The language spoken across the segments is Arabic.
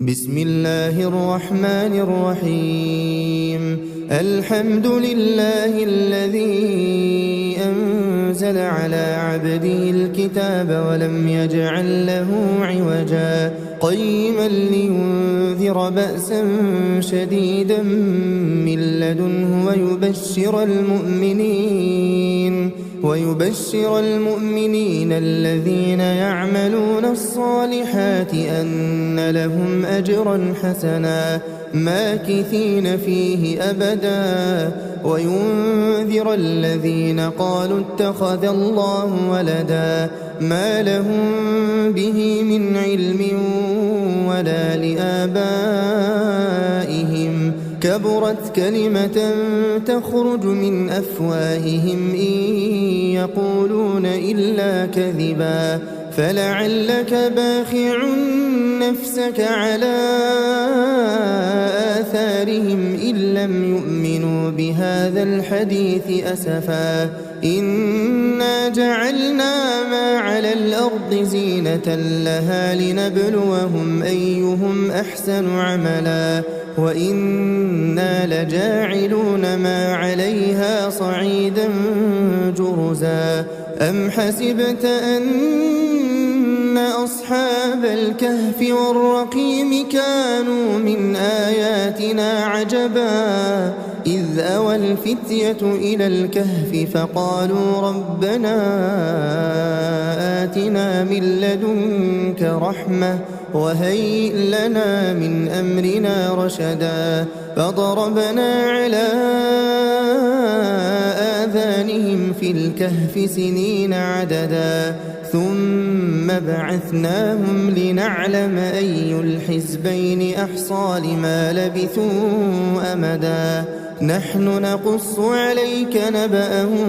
بسم الله الرحمن الرحيم. الحمد لله الذي أنزل على عبده الكتاب ولم يجعل له عوجا قيما لينذر بأسا شديدا من لدنه ويبشر المؤمنين الذين يعملون الصالحات أن لهم أجرا حسنا ماكثين فيه أبدا وينذر الذين قالوا اتخذ الله ولدا ما لهم به من علم ولا لآبائهم كبرت كلمة تخرج من أفواههم إن يقولون إلا كذبا فلعلك باخع نفسك على آثارهم إن لم يؤمنوا بهذا الحديث أسفا إنا جعلنا ما على الأرض زينة لها لنبلوهم أيهم أحسن عملا وإنا لجاعلون ما عليها صعيدا جرزا أم حسبت أن أصحاب الكهف والرقيم كانوا من آياتنا عجبا إذ أوى الفتية إلى الكهف فقالوا ربنا آتنا من لدنك رحمة وهيئ لنا من أمرنا رشدا فضربنا على آذانهم في الكهف سنين عددا ثم بعثناهم لنعلم أي الحزبين أحصى لما لبثوا أمدا نحن نقص عليك نبأهم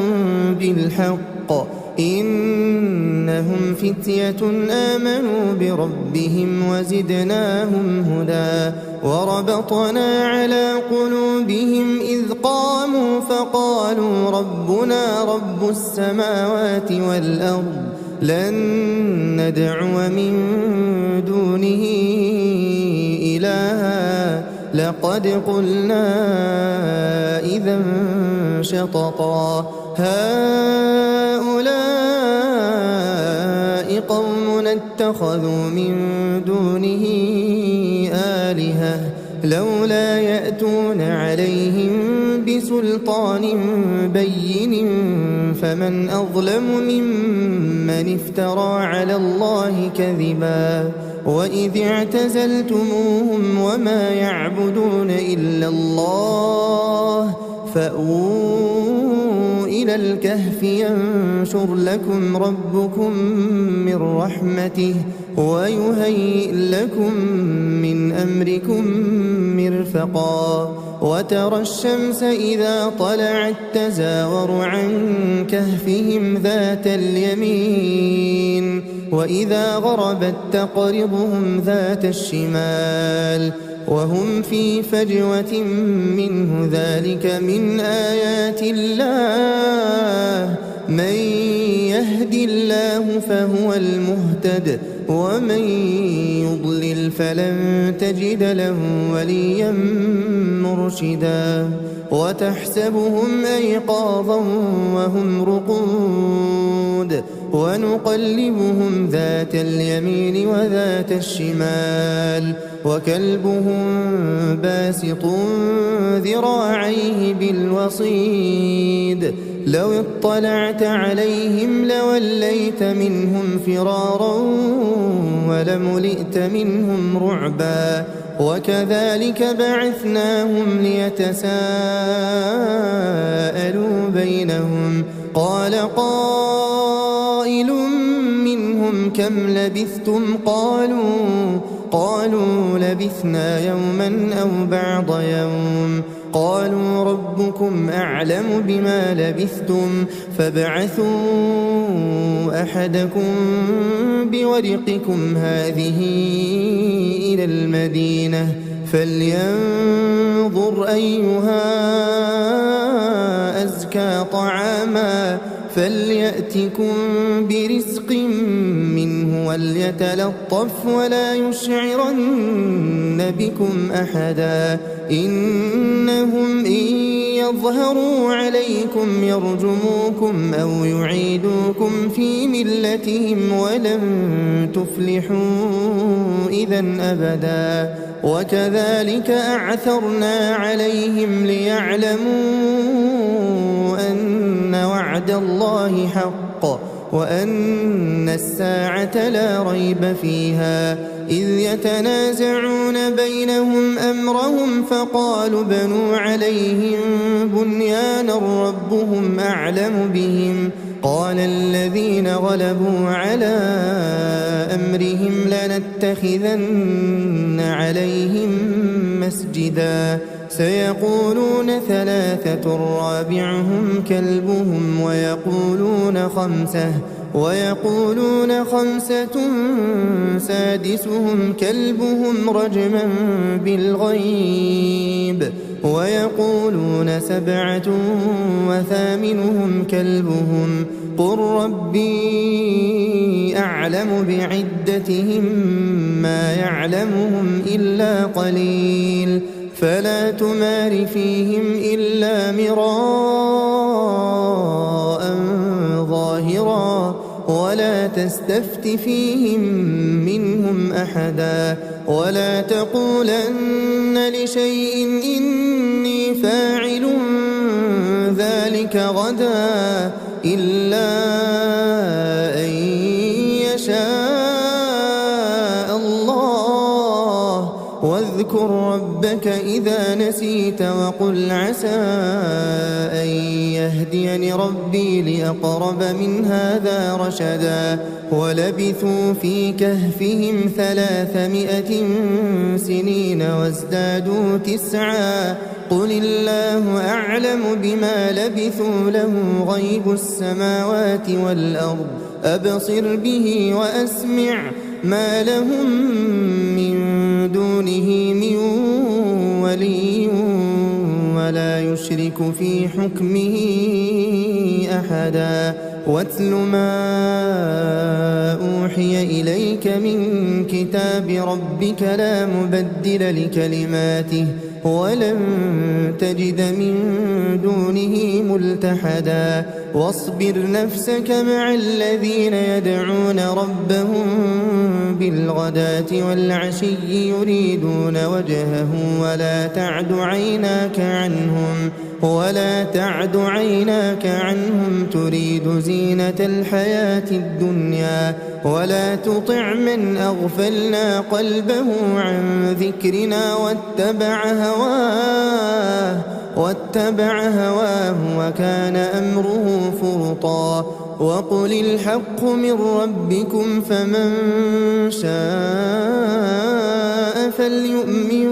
بالحق إنهم فتية آمنوا بربهم وزدناهم هدى وربطنا على قلوبهم إذ قاموا فقالوا ربنا رب السماوات والأرض لن ندعو من دونه إلها لقد قلنا إذا شططا هؤلاء قومنا اتخذوا من دونه آلهة لولا يأتون عليهم بسلطان بين فمن أظلم ممن افترى على الله كذبا وإذ اعتزلتموهم وما يعبدون إلا الله فأووا إلى الكهف ينشر لكم ربكم من رحمته ويهيئ لكم من أمركم مرفقا وترى الشمس إذا طلعت تزاور عن كهفهم ذات اليمين وإذا غربت تقرضهم ذات الشمال وهم في فجوة منه ذلك من آيات الله من يهد الله فهو المهتد ومن يضلل فلن تجد له وليا مرشدا وتحسبهم أيقاظا وهم رقود ونقلبهم ذات اليمين وذات الشمال وكلبهم باسط ذراعيه بالوصيد لو اطلعت عليهم لوليت منهم فرارا ولملئت منهم رعبا وكذلك بعثناهم ليتساءلوا بينهم قال قائل منهم كم لبثتم قالوا لبثنا يوما أو بعض يوم قالوا ربكم أعلم بما لبثتم فابعثوا أحدكم بورقكم هذه إلى المدينة فلينظر أيها أزكى طعاما فليأتكم برزق منه وليتلطف ولا يشعرن بكم أحدا إنهم إن يظهروا عليكم يرجموكم أو يعيدوكم في ملتهم ولن تفلحوا إذا أبدا وكذلك أعثرنا عليهم ليعلموا أن وعد الله حق وأن الساعة لا ريب فيها إذ يتنازعون بينهم أمرهم فقالوا بنوا عليهم بنيانا ربهم أعلم بهم قال الذين غلبوا على أمرهم لنتخذن عليهم مسجدا سيقولون ثلاثة رابعهم كلبهم ويقولون خمسة سادسهم كلبهم رجما بالغيب ويقولون سبعة وثامنهم كلبهم قل ربي أعلم بعدتهم ما يعلمهم إلا قليل فلا تمار فيهم إلا مراء ظاهرا ولا تستفت فيهم منهم أحدا ولا تقولن لشيء إني فاعل ذلك غدا إلا أن يشاء الله واذكر ربك إذا نسيت وقل عسى أن يهديني ربي لأقرب من هذا رشدا ولبثوا في كهفهم 300 سنين وازدادوا 9 قل الله أعلم بما لبثوا له غيب السماوات والأرض أبصر به وأسمع ما لهم من دونه من ولي ولا يشرك في حكمه أحدا واتل ما أوحي إليك من كتاب ربك لا مبدل لكلماته ولن تجد من دونه ملتحدا واصبر نفسك مع الذين يدعون ربهم بالغداة والعشي يريدون وجهه ولا تعد عيناك عنهم تريد زينة الحياة الدنيا ولا تطع من أغفلنا قلبه عن ذكرنا واتبع هواه وكان أمره فرطا وقل الحق من ربكم فمن شاء فليؤمن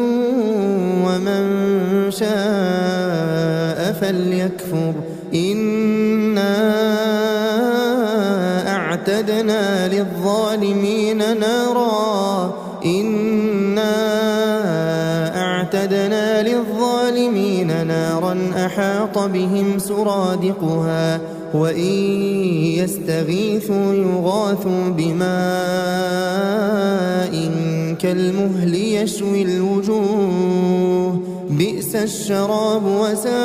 ومن شاء فليكفر إنا أعتدنا للظالمين نارا أحاط بهم سرادقها وإن يستغيثوا يغاثوا بماء كالمهل يشوي الوجوه بئس الشراب وساءت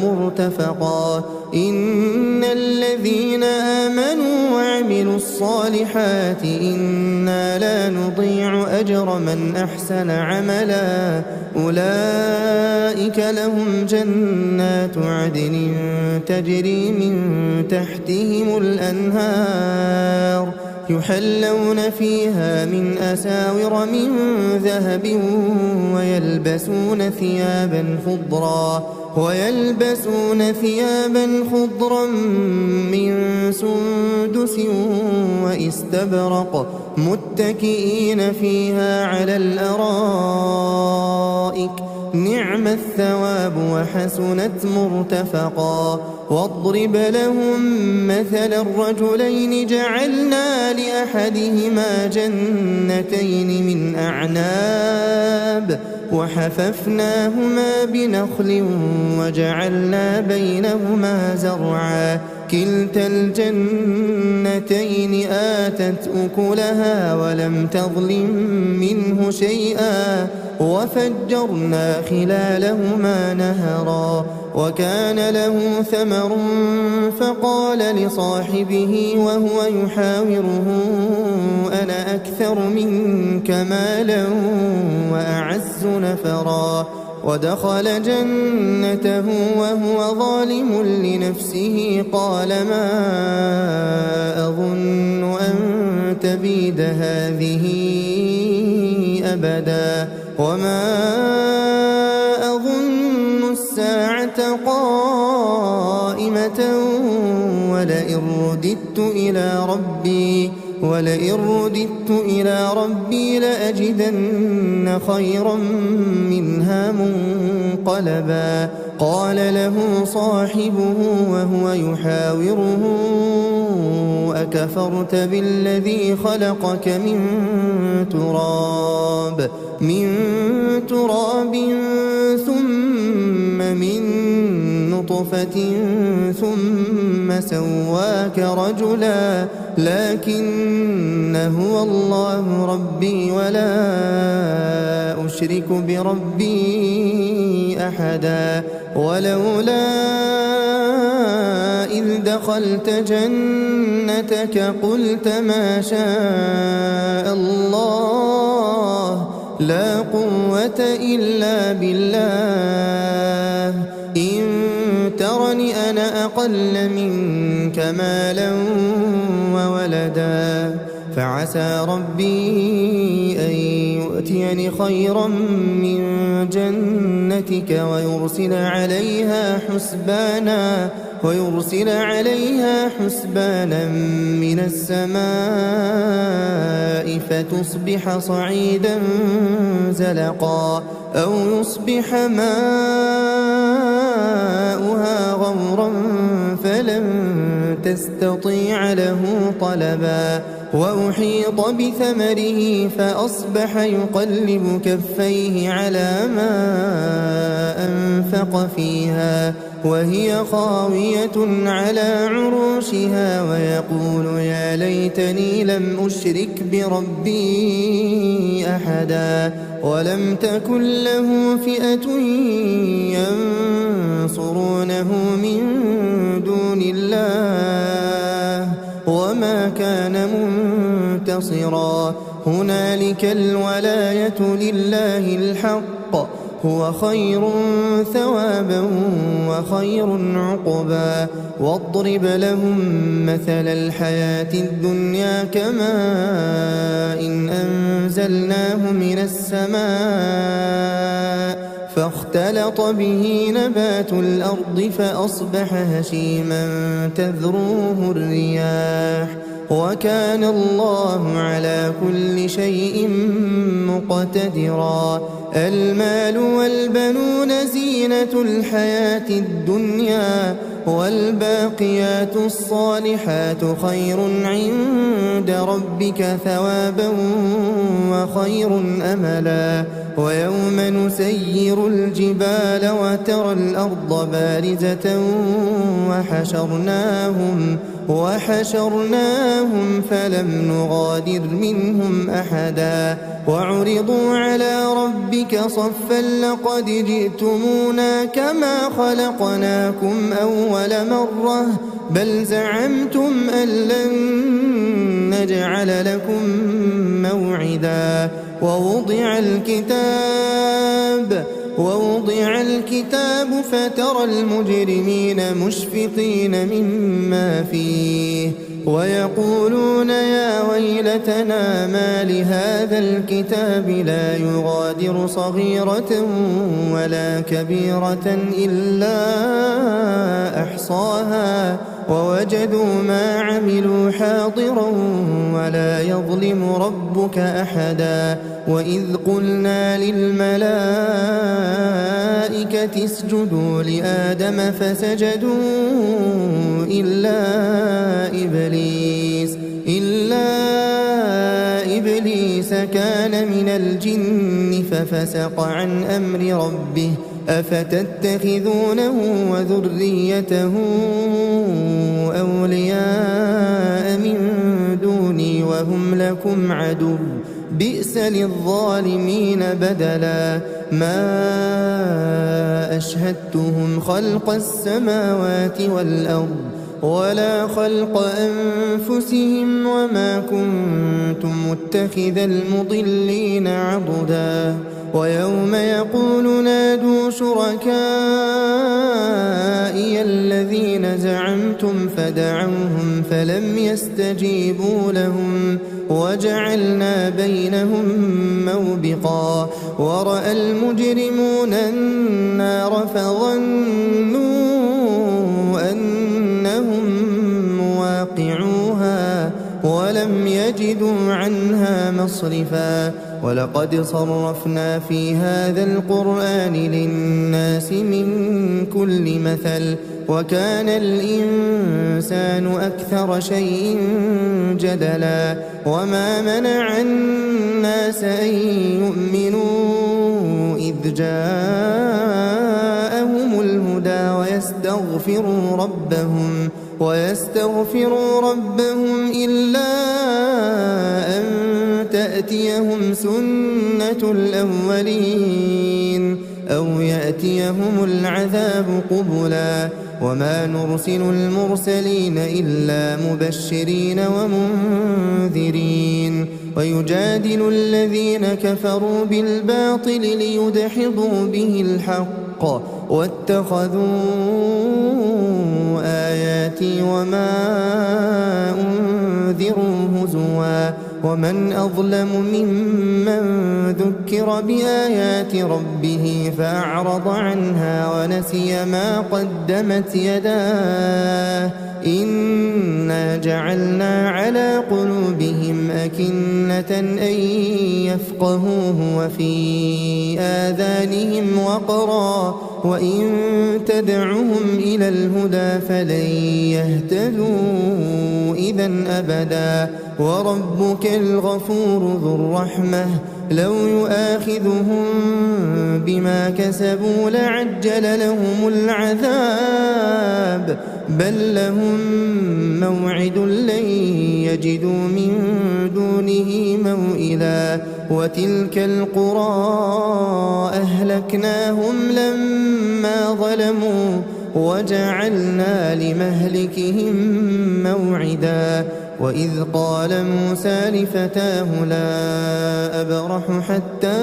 مرتفقا إن الذين آمنوا وعملوا الصالحات إنا لا نضيع أجر من أحسن عملا أولئك لهم جنات عدن تجري من تحتهم الأنهار يحلون فيها من أساور من ذهب ويلبسون ثيابا خضرا من سندس واستبرق متكئين فيها على الأرائك نعم الثواب وحسنت مرتفقا واضرب لهم مثل الرجلين جعلنا لأحدهما جنتين من أعناب وحففناهما بنخل وجعلنا بينهما زرعا كلتا الجنتين آتت أكلها ولم تظلم منه شيئا وفجرنا خلالهما نهرا وكان له ثمر فقال لصاحبه وهو يحاوره أنا أكثر منك مالا وأعز نفرا ودخل جنته وهو ظالم لنفسه قال ما أظن أن تبيد هذه أبدا وما أظن الساعة قائمة ولئن رددت إلى ربي لأجدن خيرا منها منقلبا قال له صاحبه وهو يحاوره أكفرت بالذي خلقك من تراب ثم من نطفة ثم سواك رجلا لكن هو الله ربي ولا أشرك بربي أحدا ولولا إذ دخلت جنتك قلت ما شاء الله لا قوة إلا بالله إن ترني أنا أقل منك مالا وولدا فعسى ربي أن يؤتيني خيرا من جنتك ويرسل عليها حسبانا من السماء فتصبح صعيدا زلقا أو يصبح ماؤها غورا فلن تستطيع له طلبا وأحيط بثمره فأصبح يقلب كفيه على ما أنفق فيها وهي خاوية على عروشها ويقول يا ليتني لم أشرك بربي أحدا ولم تكن له فئة ينصرونه من دون الله وما كان منتصرا هنالك الولاية لله الحق هو خير ثوابا وخير عقبا واضرب لهم مثل الحياة الدنيا كماء إن أنزلناه من السماء فاختلط به نبات الأرض فأصبح هشيما تذروه الرياح وكان الله على كل شيء مقتدرا المال والبنون زينة الحياة الدنيا والباقيات الصالحات خير عند ربك ثوابا وخير أملا ويوم نسير الجبال وترى الأرض بارزة وحشرناهم فلم نغادر منهم أحدا وعرضوا على ربك صفا لقد جئتمونا كما خلقناكم أول مرة بل زعمتم أن لن نجعل لكم موعدا ووضع الكتاب فترى المجرمين مشفقين مما فيه ويقولون يا ويلتنا ما لهذا الكتاب لا يغادر صغيرة ولا كبيرة إلا أحصاها ووجدوا ما عملوا حاضرا ولا يظلم ربك أحدا وإذ قلنا للملائكة اسجدوا لآدم فسجدوا إلا إبليس كان من الجن ففسق عن أمر ربه أفتتخذونه وذريته أولياء من دوني وهم لكم عدو بئس للظالمين بدلا ما أشهدتهم خلق السماوات والأرض ولا خلق أنفسهم وما كنت متخذ المضلين عضدا ويوم يقول نادوا شركائي الذين زعمتم فدعوهم فلم يستجيبوا لهم وجعلنا بينهم موبقا ورأى المجرمون النار فظنوا أنهم مواقعوها ولم يجدوا عنها مصرفا ولقد صرفنا في هذا القرآن للناس من كل مثل وكان الإنسان أكثر شيء جدلا وما منع الناس أن يؤمنوا إذ جاءهم الهدى ويستغفروا ربهم إلا أن تأتيهم سنة الأولين أو يأتيهم العذاب قبلا وما نرسل المرسلين إلا مبشرين ومنذرين ويجادل الذين كفروا بالباطل ليدحضوا به الحق واتخذوا آياتي وما أنذروا هزوا ومن أظلم ممن ذكر بآيات ربه فأعرض عنها ونسي ما قدمت يداه إنا جعلنا على قلوبهم أكنة أن يفقهوه وفي آذانهم وقرا وإن تدعهم إلى الهدى فلن يهتدوا إذا أبدا وربك الغفور ذو الرحمة لو يؤاخذهم بما كسبوا لعجل لهم العذاب بل لهم موعد لن يجدوا من دونه موئلا وتلك القرى أهلكناهم لما ظلموا وجعلنا لمهلكهم موعدا وإذ قال موسى لفتاه لا أبرح حتى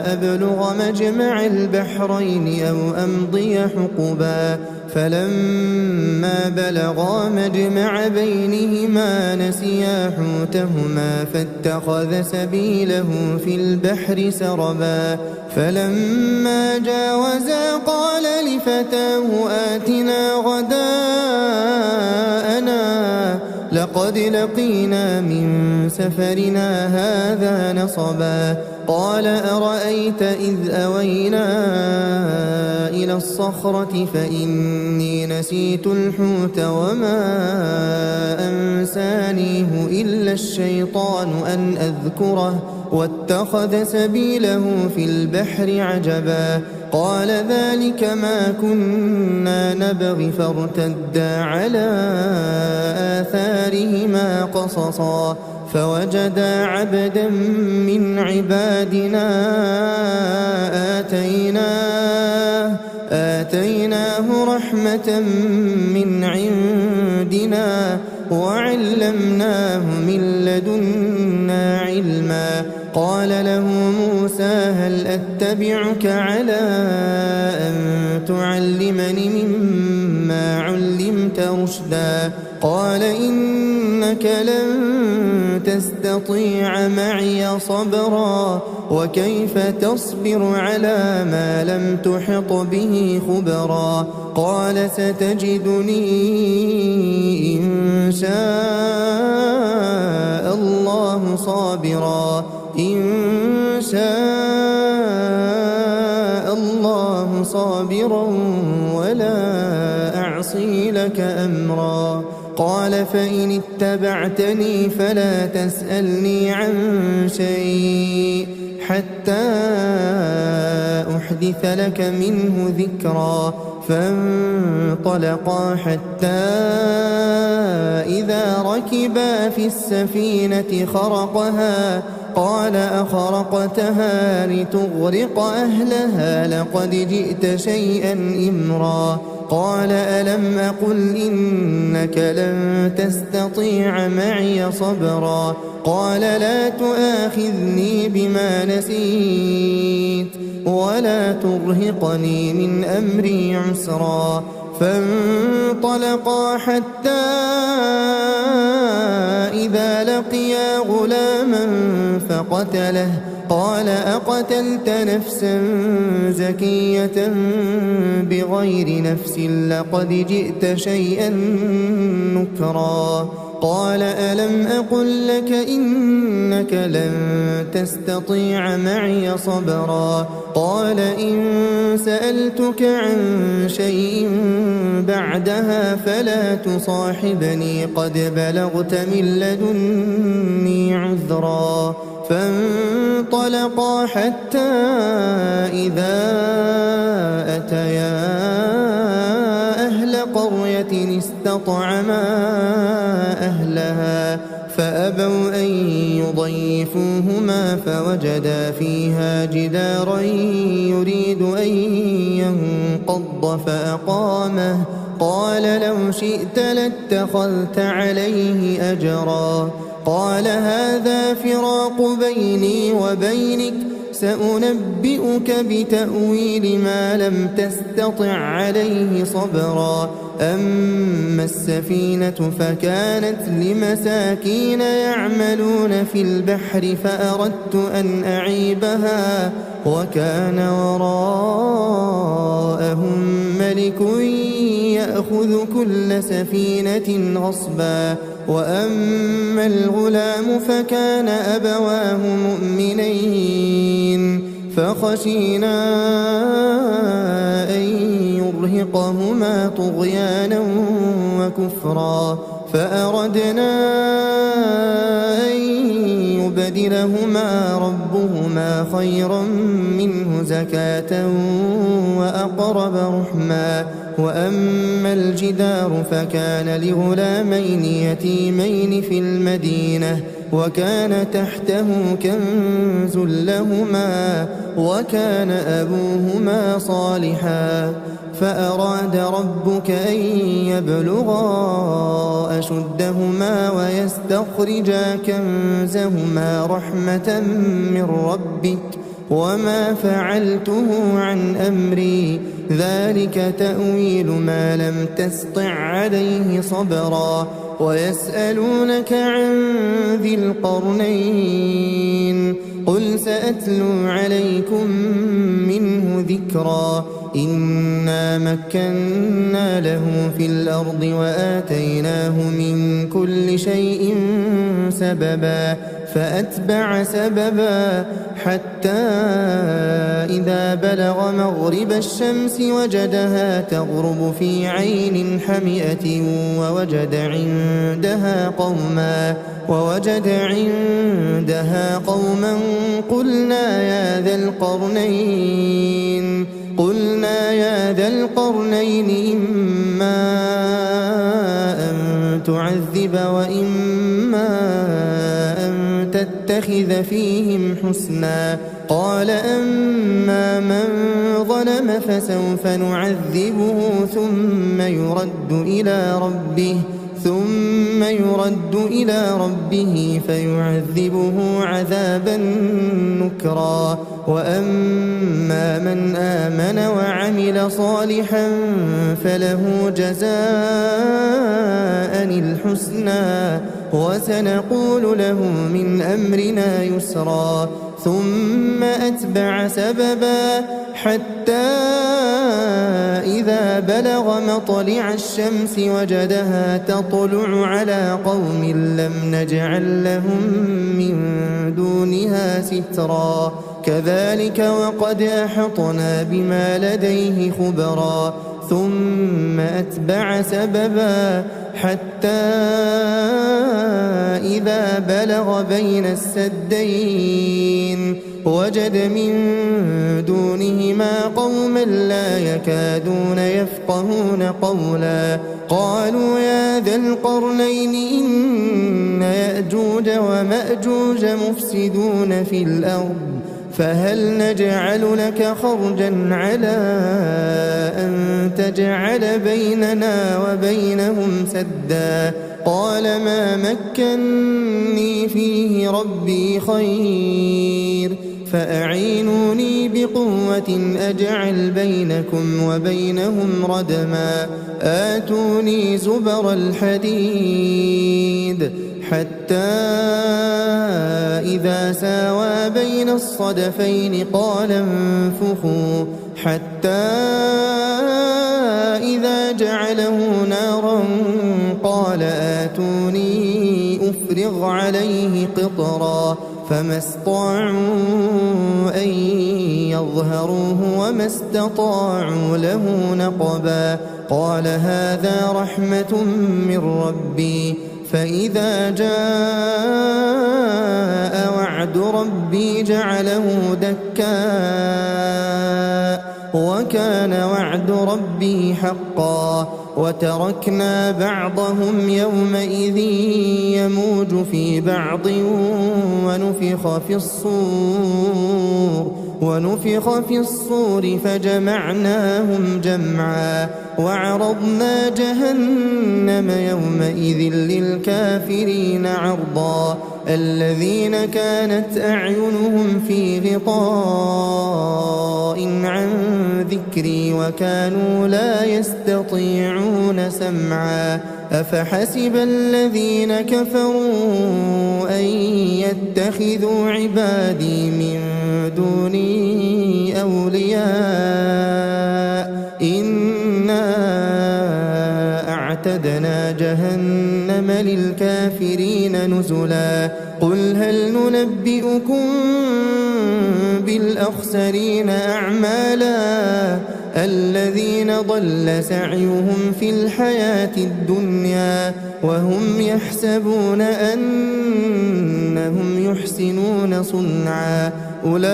أبلغ مجمع البحرين أو أمضي حقبا فلما بلغا مجمع بينهما نسيا حوتهما فاتخذ سبيله في البحر سربا فلما جاوزا قال لفتاه آتنا غداءنا لقد لقينا من سفرنا هذا نصبا قال أرأيت إذ أوينا إلى الصخرة فإني نسيت الحوت وما أنسانيه إلا الشيطان أن أذكره واتخذ سبيله في البحر عجبا قال ذلك ما كنا نبغي فارتدا على آثارهما قصصا فوجدا عبدا من عبادنا آتيناه رحمة من عندنا وعلمناه من لدنا علما قال له موسى هل أتبعك على أن تعلمني مما علمت رشدا قال إنك لن تستطيع معي صبرا وكيف تصبر على ما لم تحط به خبرا قال ستجدني إن شاء الله صابرا ولا أجرا قال فإن اتبعتني فلا تسألني عن شيء حتى أحدث لك منه ذكرا فانطلقا حتى إذا ركبا في السفينة خرقها قال أخرقتها لتغرق أهلها لقد جئت شيئا إمرا قال ألم أقل إنك لن تستطيع معي صبرا قال لا تؤاخذني بما نسيت ولا ترهقني من أمري عسرا فانطلقا حتى إذا لقيا غلاما فقتله قال أقتلت نفسا زكية بغير نفس لقد جئت شيئا نكرا قال ألم أقل لك إنك لن تستطيع معي صبرا قال إن سألتك عن شيء بعدها فلا تصاحبني قد بلغت من لدني عذرا فانطلقا حتى إذا أتيا أهل قرية استطعما أهلها فأبوا أن يضيفوهما فوجدا فيها جدارا يريد أن ينقض فأقامه قال لو شئت لاتخذت عليه أجرا قال هذا فراق بيني وبينك سأنبئك بتأويل ما لم تستطع عليه صبرا أما السفينة فكانت لمساكين يعملون في البحر فأردت أن أعيبها وكان وراءهم ملك يأخذ كل سفينة غصبا وأما الغلام فكان أبواه مؤمنين فخشينا أن يرهقهما طغيانا وكفرا فأردنا أن يبدلهما ربهما خيرا منه زكاة وأقرب رحما وأما الجدار فكان لغلامين يتيمين في المدينة وكان تحته كنز لهما وكان أبوهما صالحا فأراد ربك أن يبلغا أشدهما ويستخرجا كنزهما رحمة من ربك وما فعلته عن أمري ذلك تأويل ما لم تسطع عليه صبرا ويسألونك عن ذي القرنين قل سأتلو عليكم منه ذكرا إنا مكنا له في الأرض وآتيناه من كل شيء سببا فأتبع سببا حتى إذا بلغ مغرب الشمس وجدها تغرب في عين حمئة ووجد عندها قوما قلنا يا ذا القرنين إما أن تعذب وإما أن تتخذ فيهم حسنا قال أما من ظلم فسوف نعذبه ثم يرد إلى ربه فيعذبه عذابا نكرا وأما من آمن وعمل صالحا فله جزاء الحسنى وسنقول له من أمرنا يسرا ثم أتبع سببا حتى إذا بلغ مطلع الشمس وجدها تطلع على قوم لم نجعل لهم من دونها سترا كذلك وقد أحطنا بما لديه خبرا ثم أتبع سببا حتى إذا بلغ بين السدين وجد من دونهما قوما لا يكادون يفقهون قولا قالوا يا ذا القرنين إن يأجوج ومأجوج مفسدون في الأرض فهل نجعل لك خرجا على أن تجعل بيننا وبينهم سدا قال ما مكني فيه ربي خير فأعينوني بقوة أجعل بينكم وبينهم ردما آتوني زبر الحديد حتى إذا ساوى بين الصدفين قال انفخوا حتى إذا جعله نارا قال آتوني أفرغ عليه قطرا فما استطاعوا أن يظهروه وما استطاعوا له نقبا قال هذا رحمة من ربي فإذا جاء وعد ربي جعله دكاء وكان وعد ربي حقا وتركنا بعضهم يومئذ يموج في بعض ونفخ في الصور فجمعناهم جمعا وعرضنا جهنم يومئذ للكافرين عرضا الذين كانت أعينهم في غطاء عن ذكري وكانوا لا يستطيعون سمعا أفحسب الذين كفروا أن يتخذوا عبادي من دوني أولياء إنا أعتدنا جهنم للكافرين نزلا قل هل ننبئكم بالأخسرين أعمالا الذين ضل سعيهم في الحياة الدنيا وهم يحسبون أنهم يحسنون صنعا أولئك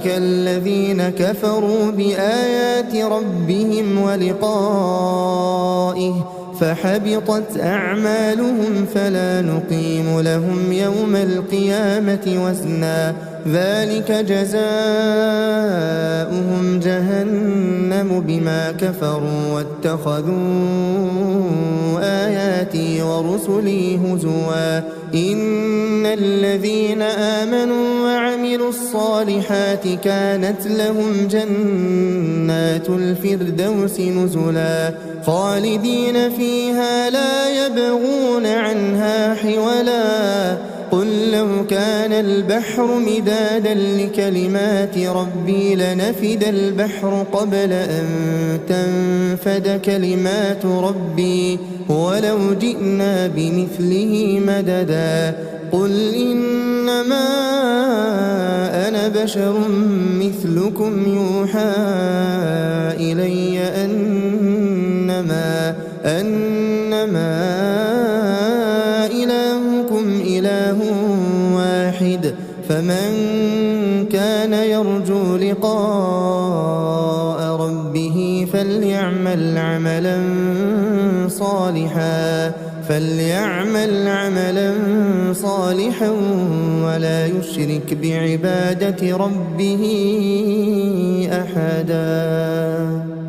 الذين كفروا بآيات ربهم ولقائه فحبطت أعمالهم فلا نقيم لهم يوم القيامة وزنا ذلك جزاؤهم جهنم بما كفروا واتخذوا آياتي ورسلي هزوا إن الذين آمنوا وعملوا الصالحات كانت لهم جنات الفردوس نزلا خالدين فيها لا يبغون عنها حولا قل لو كان البحر مدادا لكلمات ربي لنفد البحر قبل أن تنفد كلمات ربي ولو جئنا بمثله مددا قل إنما أنا بشر مثلكم يوحى إلي أنما إلهكم إله واحد فمن كان يرجو لقاء ربه فليعمل عملا صالحا ولا يشرك بعبادة ربه أحدا.